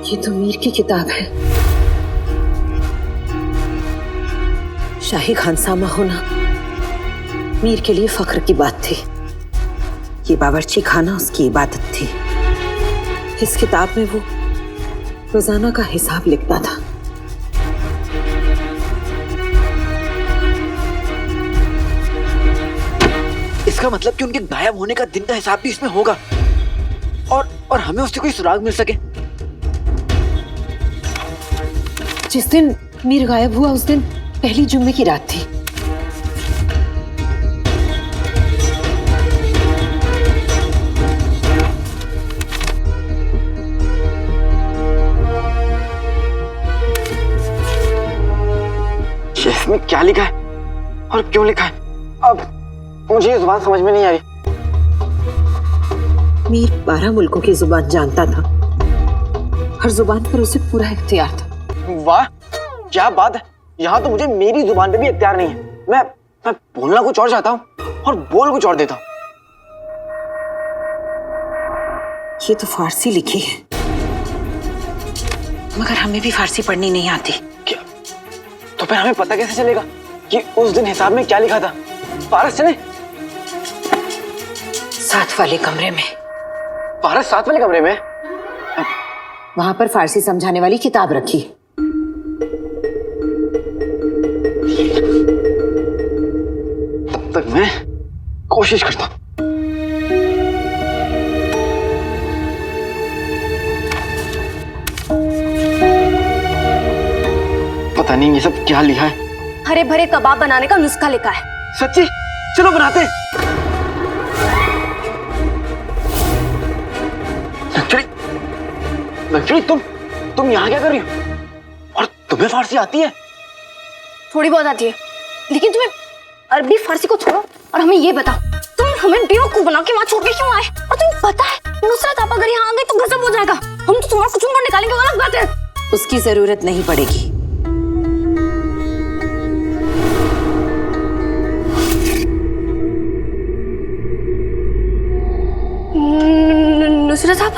ये तो मीर की किताब है। शाही खानसामा होना मीर के लिए फख्र की बात थी। ये बावर्ची खाना उसकी इबादत थी। इस किताब में वो रोजाना का हिसाब लिखता था। इसका मतलब कि उनके गायब होने का दिन का हिसाब भी इसमें होगा और हमें उससे कोई सुराग मिल सके। जिस दिन मीर गायब हुआ उस दिन पहली जुम्मे की रात थी। इसमें क्या लिखा है और क्यों लिखा है? अब मुझे ये जुबान समझ में नहीं आ रही। मीर 12 मुल्कों की जुबान जानता था। हर जुबान पर उसे पूरा इख्तियार था। वाह, क्या बात है। यहाँ तो मुझे मेरी जुबान पे भी इख्तियार नहीं है। मैं बोलना कुछ और चाहता हूँ और बोल कुछ और देता हूँ। ये तो फारसी लिखी है, मगर हमें भी फारसी पढ़नी नहीं आती। क्या? तो फिर हमें पता कैसे चलेगा कि उस दिन हिसाब में क्या लिखा था? पारस चले? साथ वाले कमरे में। पारस साथ वाले कमरे में? वहां पर फारसी समझाने वाली किताब रखी। तब तक मैं कोशिश करता हूं। पता नहीं ये सब क्या लिखा है। हरे भरे कबाब बनाने का नुस्खा लिखा है। सच्ची? चलो बनाते हैं। लक्ष्मी, तुम यहाँ क्या कर रही हो? और तुम्हें फारसी आती है? थोड़ी बहुत आती है, लेकिन तुम्हें अरबी फारसी को छोड़ो और हमें ये बताओ, तुम हमें बेवकूफ बना के वहाँ छोड़ के क्यों आए? और तुम्हें पता है नुसरत आपा अगर यहाँ आ गई तो गजब हो जाएगा। हम तो तुम्हारा कुछ निकालेंगे। गलत बात है। उसकी जरूरत नहीं पड़ेगी। नुसरत आप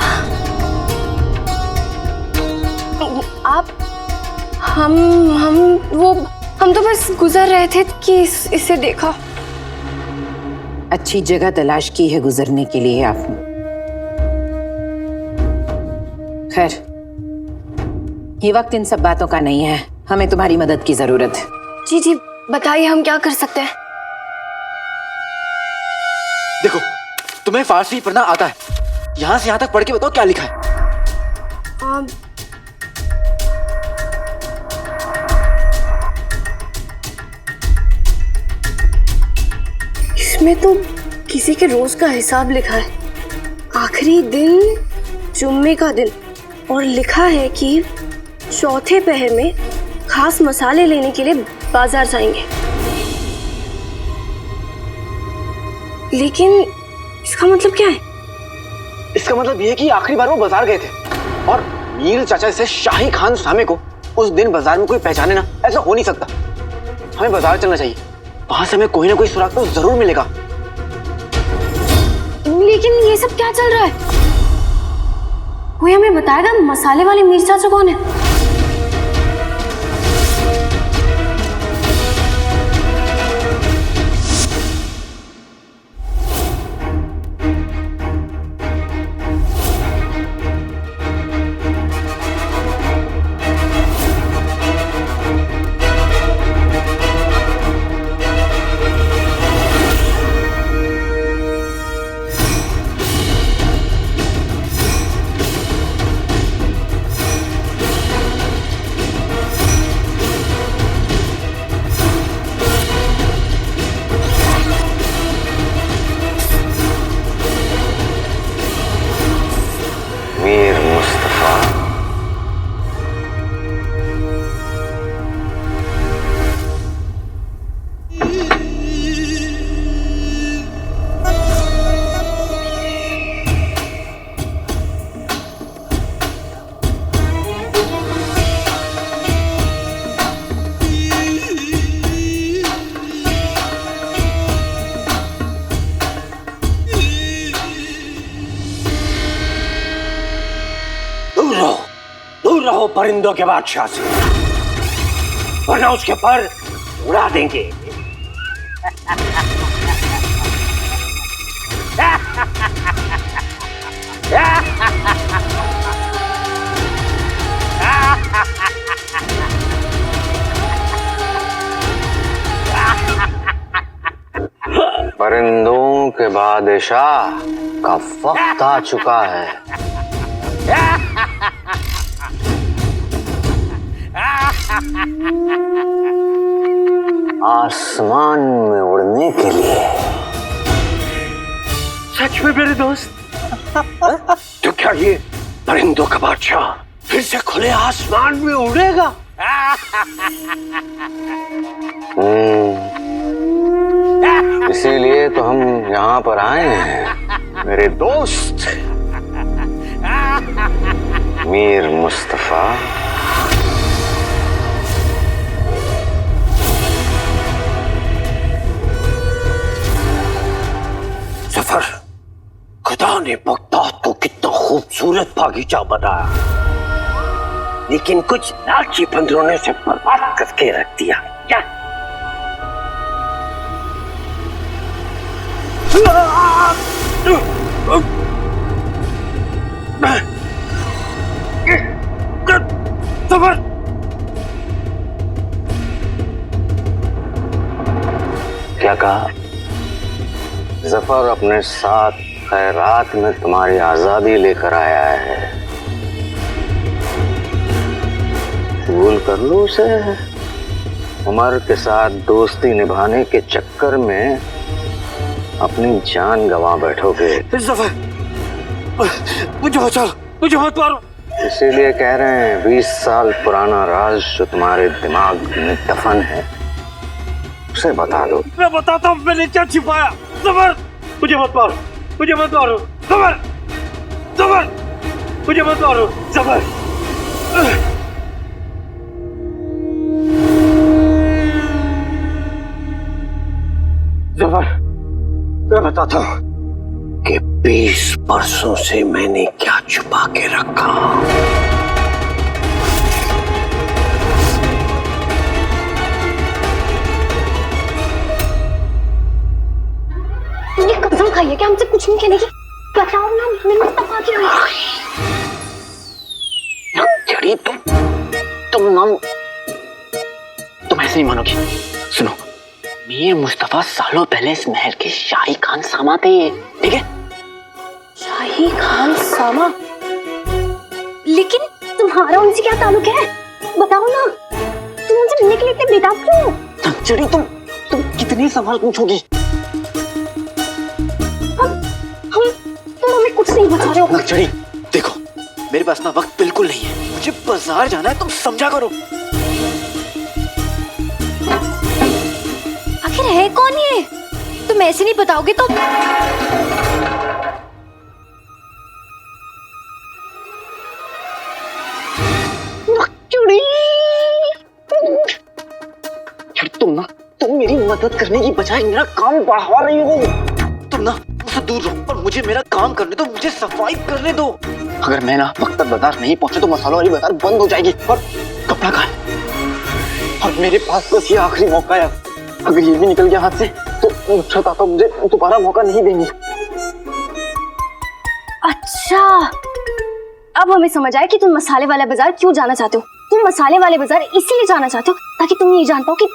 हम तो बस गुजर रहे थे कि इसे देखा। अच्छी जगह तलाश की है गुजरने के लिए आपने। खैर, ये वक्त इन सब बातों का नहीं है। हमें तुम्हारी मदद की जरूरत है। जी जी, बताइए हम क्या कर सकते हैं। देखो, तुम्हें फारसी पढ़ना आता है। यहाँ से यहाँ तक पढ़ के बताओ क्या लिखा है। इसमें तो किसी के रोज का हिसाब लिखा है। आखिरी दिन जुम्मे का दिन, और लिखा है कि चौथे पहर में खास मसाले लेने के लिए बाजार जाएंगे। लेकिन इसका मतलब क्या है? इसका मतलब यह है कि आखिरी बार वो बाजार गए थे और मीर चाचा से शाही खान सामे को उस दिन बाजार में कोई पहचाने ना, ऐसा हो नहीं सकता। हमें बाजार चलना चाहिए। वहां से हमें कोई ना कोई सुराग तो जरूर मिलेगा। लेकिन ये सब क्या चल रहा है? कोई हमें बताएगा मसाले वाले मीर चाचा कौन है? दूर रहो परिंदों के बादशाह से, वरना उसके पर उड़ा देंगे। परिंदों के बादशाह का वक्त आ चुका है। आसमान में उड़ने के लिए। सच में मेरे दोस्त? तो क्या ये परिंदों का बादशाह फिर से खुले आसमान में उड़ेगा? इसीलिए तो हम यहाँ पर आए हैं मेरे दोस्त मीर मुस्तफा। जफर, खुदा ने बगदाद को कितना खूबसूरत बागीचा बनाया, लेकिन कुछ लालची बंदरों ने उसे बर्बाद करके रख दिया। क्या? जफर, क्या कहा? जफर अपने साथ खैरात में तुम्हारी आजादी लेकर आया है। कबूल कर लो उसे। उमर के साथ दोस्ती निभाने के चक्कर में अपनी जान गंवा बैठोगे। जफर, मुझे बचा लो, मुझे मत मारो। इसीलिए कह रहे हैं 20 साल पुराना राज जो तुम्हारे दिमाग में दफन है उसे बता दो। मैं बताता हूँ मैंने क्या छिपाया। जफर, मुझे मत मारो, मुझे मत मारो। जफर, जफर, मुझे मत मारो। जफर, जफर, मैं बताता हूँ कि 20 बरसों से मैंने क्या छुपा के रखा। ये कसम खाइए कि हमसे कुछ नहीं कहने की। बताओ ना, मीर मुस्तफा क्या है? चढ़ी तुम ऐसे ही मानोगी। सुनो, मीर मुस्तफा सालों पहले इस महल के शाही खान सामा थे, ठीक है? शाही खान सामा? लेकिन तुम्हारा उनसे क्या ताल्लुक है? बताओ ना, तुम उनसे मिलने के लिए इतने बेताब क्यों? चढ़ी तुम कितने सवाल पूछोगी? तुम हमें कुछ नहीं बता रहे हो। नक्चड़ी, देखो मेरे पास ना वक्त बिल्कुल नहीं है, मुझे बाजार जाना है, तुम समझा करो। आखिर है कौन ये? तुम ऐसे नहीं बताओगे तो? नक्चड़ी, तुम मेरी मदद करने की बजाय मेरा काम बढ़ा रही हो। तुम ना मुझसे दूर रहो और मुझे मेरा काम करने दो, मुझे सफाई करने दो। अगर मैं ना वक्त तक बाजार नहीं पहुंचे तो मसालों वाली बाजार बंद हो जाएगी और कपड़ा कहाँ है? और मेरे पास बस ये आखिरी मौका है। अगर ये भी निकल गया हाथ से तो छता तो मुझे दोबारा मौका नहीं देंगे। अच्छा, अब हमें समझ आया कि तुम मसाले वाला बाजार क्यों जाना चाहते हो। तुम मसाले वाले बाजार इसीलिए जाना चाहते हो ताकि तुम ये जान पाओ कि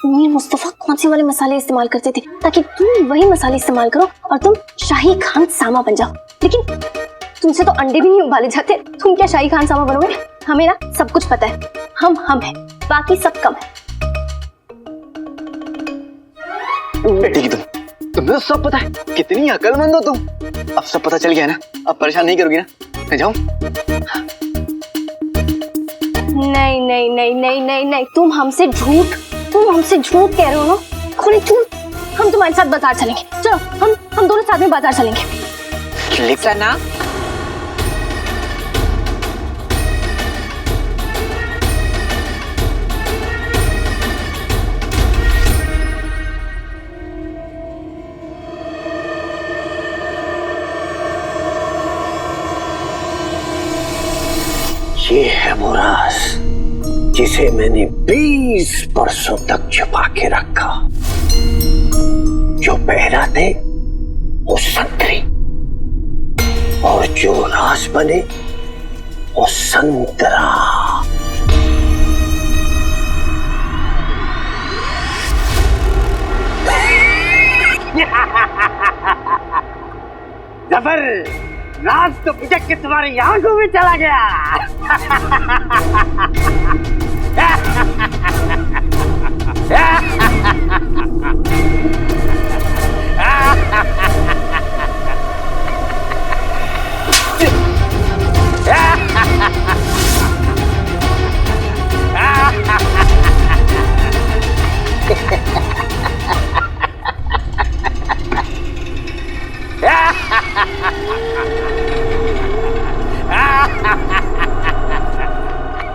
मीर मुस्तफा कौन से वाले मसाले इस्तेमाल करते थे, ताकि तुम वही मसाले इस्तेमाल करो और तुम शाही खान सामा बन जाओ। लेकिन तुमसे तो अंडे भी नहीं उबाले जाते, तुम क्या शाही खान सामा बनोगे? हमें ना सब कुछ पता है। हम हैं, बाकी सब कम है। बेटी की तुम्हें तो सब पता है, कितनी अकलमंद हो तुम। अब सब पता चल गया है ना, अब परेशान नहीं करोगी ना? मैं जाऊं? नहीं नहीं नहीं नहीं नहीं नहीं, तुम हमसे झूठ कह रहे हो ना, खुले झूठ। हम तुम्हारे साथ बाजार चलेंगे। चलो, हम दोनों साथ में बाजार चलेंगे। सना, ये है वो राज जिसे मैंने 20 बरसों तक छुपा के रखा। जो पहरा थे वो संतरी और जो राज बने वो संतरा। जफर, राज तो पिचक के तुम्हारी आंखों में चला गया।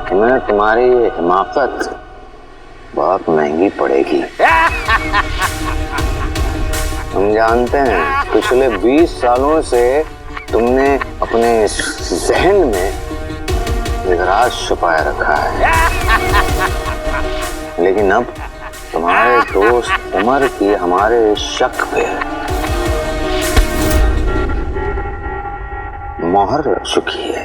तुम्हें तुम्हारी ये हिमाकत बहुत महंगी पड़ेगी। हम जानते हैं पिछले 20 सालों से तुमने अपने जहन में एक राज छुपाए रखा है, लेकिन अब तुम्हारे दोस्त उमर की हमारे शक पे मोहर लग चुकी है।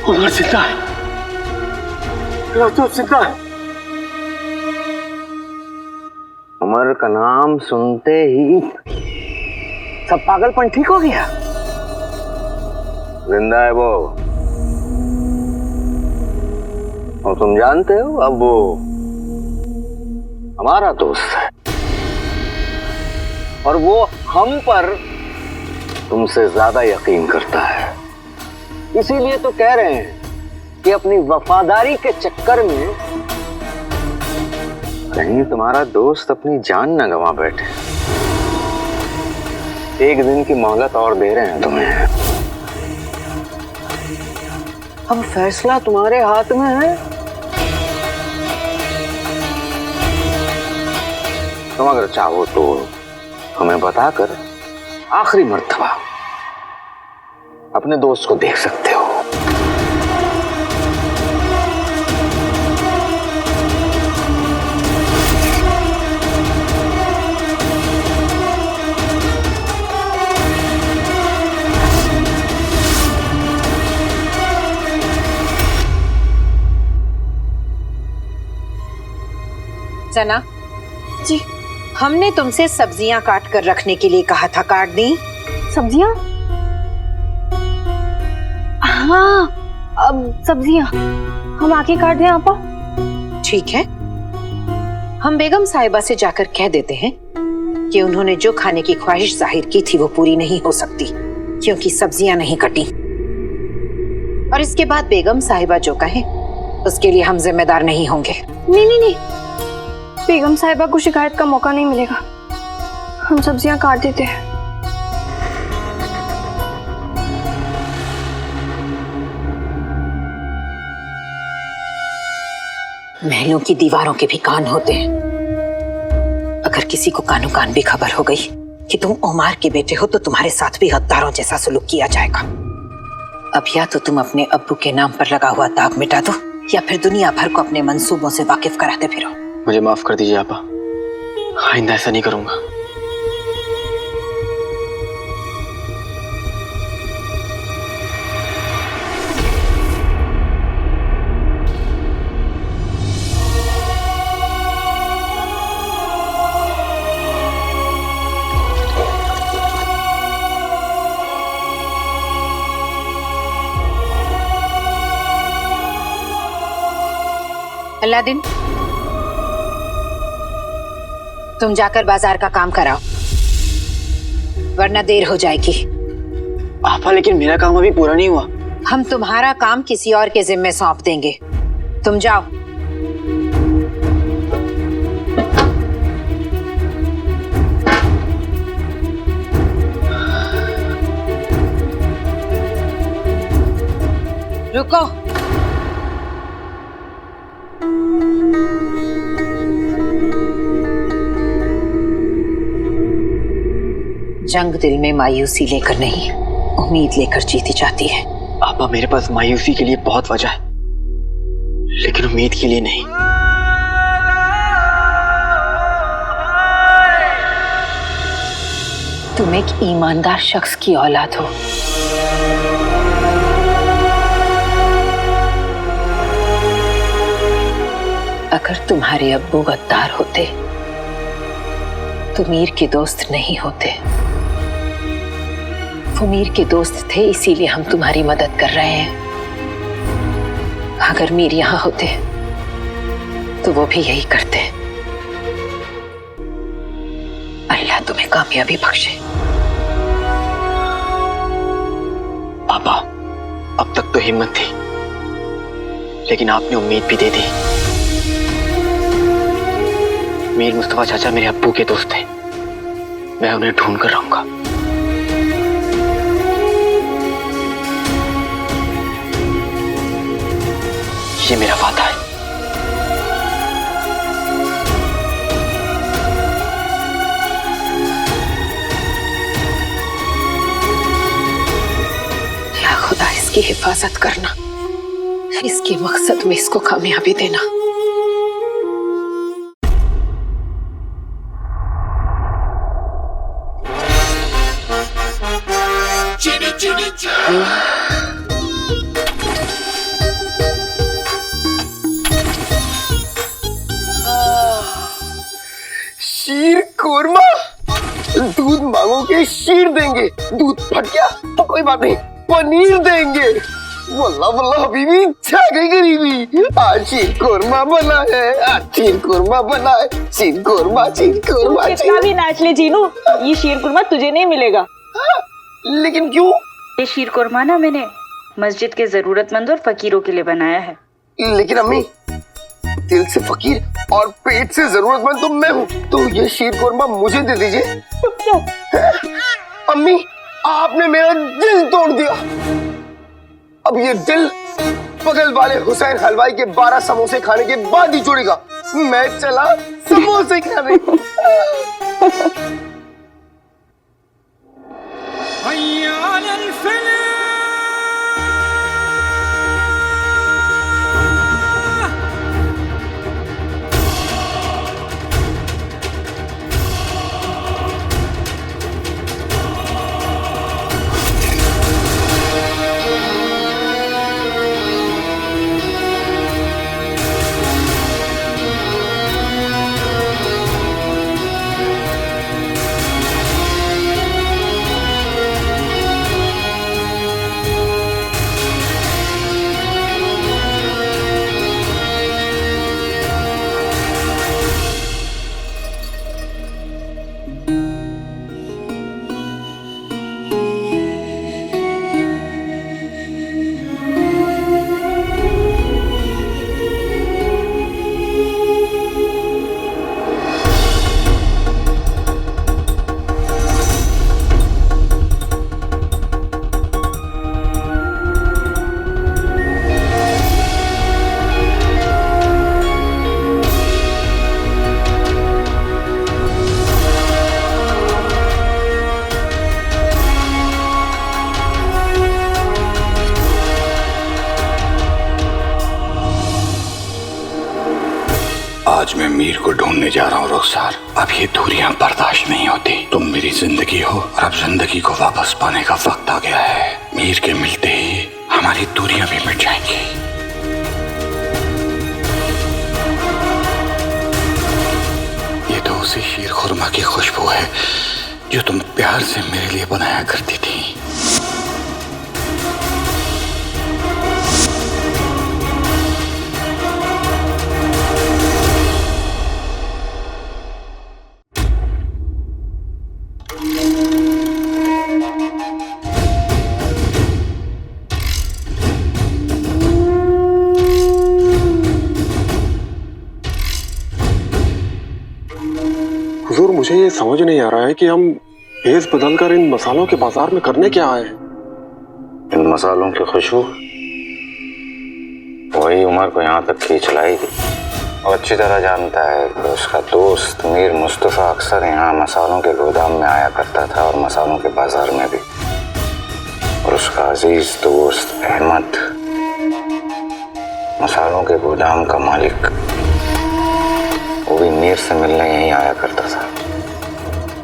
उमर जिंदा है, तो जिंदा है। उमर का नाम सुनते ही सब पागलपन ठीक हो गया। जिंदा है वो, और तुम जानते हो अब वो हमारा दोस्त है और वो हम पर तुमसे ज्यादा यकीन करता है। इसीलिए तो कह रहे हैं कि अपनी वफादारी के चक्कर में कहीं तुम्हारा दोस्त अपनी जान न गंवा बैठे। एक दिन की मोहलत और दे रहे हैं तुम्हें। अब फैसला तुम्हारे हाथ में है। तुम अगर चाहो तो हमें बताकर आखिरी मर्तबा अपने दोस्त को देख सकते हो। सना जी, हमने तुमसे सब्जियां काट कर रखने के लिए कहा था, काट दी? सब्जियां? हाँ, अब सब्जियां हम आके काट दें आपा? ठीक है, हम बेगम साहिबा से जाकर कह देते हैं कि उन्होंने जो खाने की ख्वाहिश जाहिर की थी वो पूरी नहीं हो सकती क्योंकि सब्जियां नहीं कटी। और इसके बाद बेगम साहिबा जो कहें उसके लिए हम जिम्मेदार नहीं होंगे। नहीं नहीं नहीं, बेगम साहिबा को शिकायत का मौका नहीं मिलेगा। हम सब्जियां काट देते हैं। महलों की दीवारों के भी कान होते हैं। अगर किसी को कानो कान भी खबर हो गई कि तुम ओमार के बेटे हो तो तुम्हारे साथ भी गद्दारों जैसा सलूक किया जाएगा। अब या तो तुम अपने अब्बू के नाम पर लगा हुआ दाग मिटा दो या फिर दुनिया भर को अपने मंसूबों से वाकिफ कराते फिरो। मुझे माफ कर दीजिए आपा, आइंदा ऐसा नहीं करूंगा। अलादीन, तुम जाकर बाजार का काम कराओ वरना देर हो जाएगी। आपा, लेकिन मेरा काम अभी पूरा नहीं हुआ। हम तुम्हारा काम किसी और के जिम्मे सौंप देंगे, तुम जाओ। रुको, जंग दिल में मायूसी लेकर नहीं, उम्मीद लेकर जीती जाती है। आपा, मेरे पास मायूसी के लिए बहुत वजह है, लेकिन उम्मीद के लिए नहीं। तुम एक ईमानदार शख्स की औलाद हो। अगर तुम्हारे अब्बू गद्दार होते तो मीर के दोस्त नहीं होते। वो मीर के दोस्त थे, इसीलिए हम तुम्हारी मदद कर रहे हैं। अगर मीर यहां होते तो वो भी यही करते। अल्लाह तुम्हें कामयाबी बख्शे। पापा, अब तक तो हिम्मत थी, लेकिन आपने उम्मीद भी दे दी। मीर मुस्तफा चाचा मेरे अब्बू के दोस्त थे, मैं उन्हें ढूंढ कर रहूंगा। ये मेरा वादा है। या खुदा इसकी हिफाजत करना, इसके मकसद में इसको कामयाबी देना। शीर कोरमा, दूध मांगोगे शीर देंगे, दूध फट गया तो कोई बात नहीं, पनीर देंगे। वल्लाह वल्लाह हबीबी, छा गई गरीबी। आज शीर कोरमा बना है, आज शीर कोरमा बना है, शीर कोरमा शीर कोरमा। कितना भी नाच ले जीनू, ये शीर कुरमा तुझे नहीं मिलेगा। लेकिन क्यों? ये शीर कुरमा ना मैंने मस्जिद के जरूरतमंद और फकीरों के लिए बनाया है। लेकिन अम्मी, दिल से फकीर और पेट से जरूरतमंद तो मैं हूँ, तो ये शीर कोरमा मुझे दे दीजिए। अम्मी, आपने मेरा दिल तोड़ दिया। अब ये दिल बगल वाले हुसैन हलवाई के 12 समोसे खाने के बाद ही जुड़ेगा। मैं चला समोसे खाने। आज मैं मीर को ढूंढने जा रहा हूँ रुखसार। अब ये दूरियां बर्दाश्त नहीं होती। तुम मेरी जिंदगी हो और अब जिंदगी को वापस पाने का वक्त आ गया है। मीर के मिलते ही हमारी दूरियां भी मिट जाएंगी। ये तो उसी शीर खुरमा की खुशबू है जो तुम प्यार से मेरे लिए बनाया करती थी। हुजूर, मुझे ये समझ नहीं आ रहा है कि हम भेस बदलकर इन मसालों के बाजार में करने क्या आए हैं। इन मसालों की खुशबू वही उमर को यहाँ तक खींच लाई थी। वो अच्छी तरह जानता है कि उसका दोस्त मीर मुस्तफ़ा अक्सर यहाँ मसालों के गोदाम में आया करता था और मसालों के बाजार में भी। और उसका अजीज दोस्त अहमद मसालों के गोदाम का मालिक, वो भी मीर से मिलने यहीं आया करता था।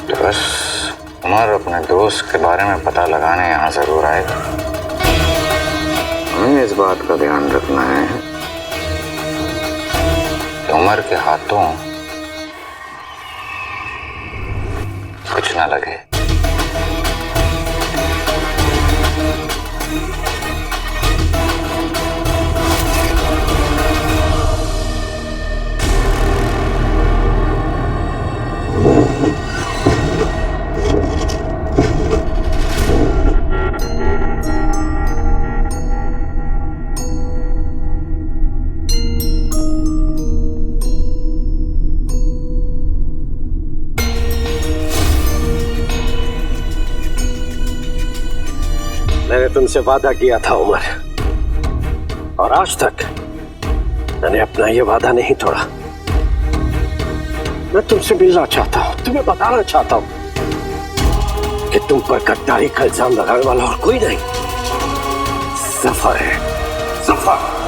तो बस उमर अपने दोस्त के बारे में पता लगाने यहाँ जरूर आएगा। हमें इस बात का ध्यान रखना है कि उमर के हाथों कुछ ना लगे। मैंने तुमसे वादा किया था उमर, और आज तक मैंने अपना ये वादा नहीं तोड़ा। मैं तुमसे मिलना चाहता हूं, तुम्हें बताना चाहता हूं कि तुम पर गद्दारी का इल्जाम लगाने वाला और कोई नहीं, जफर है। जफर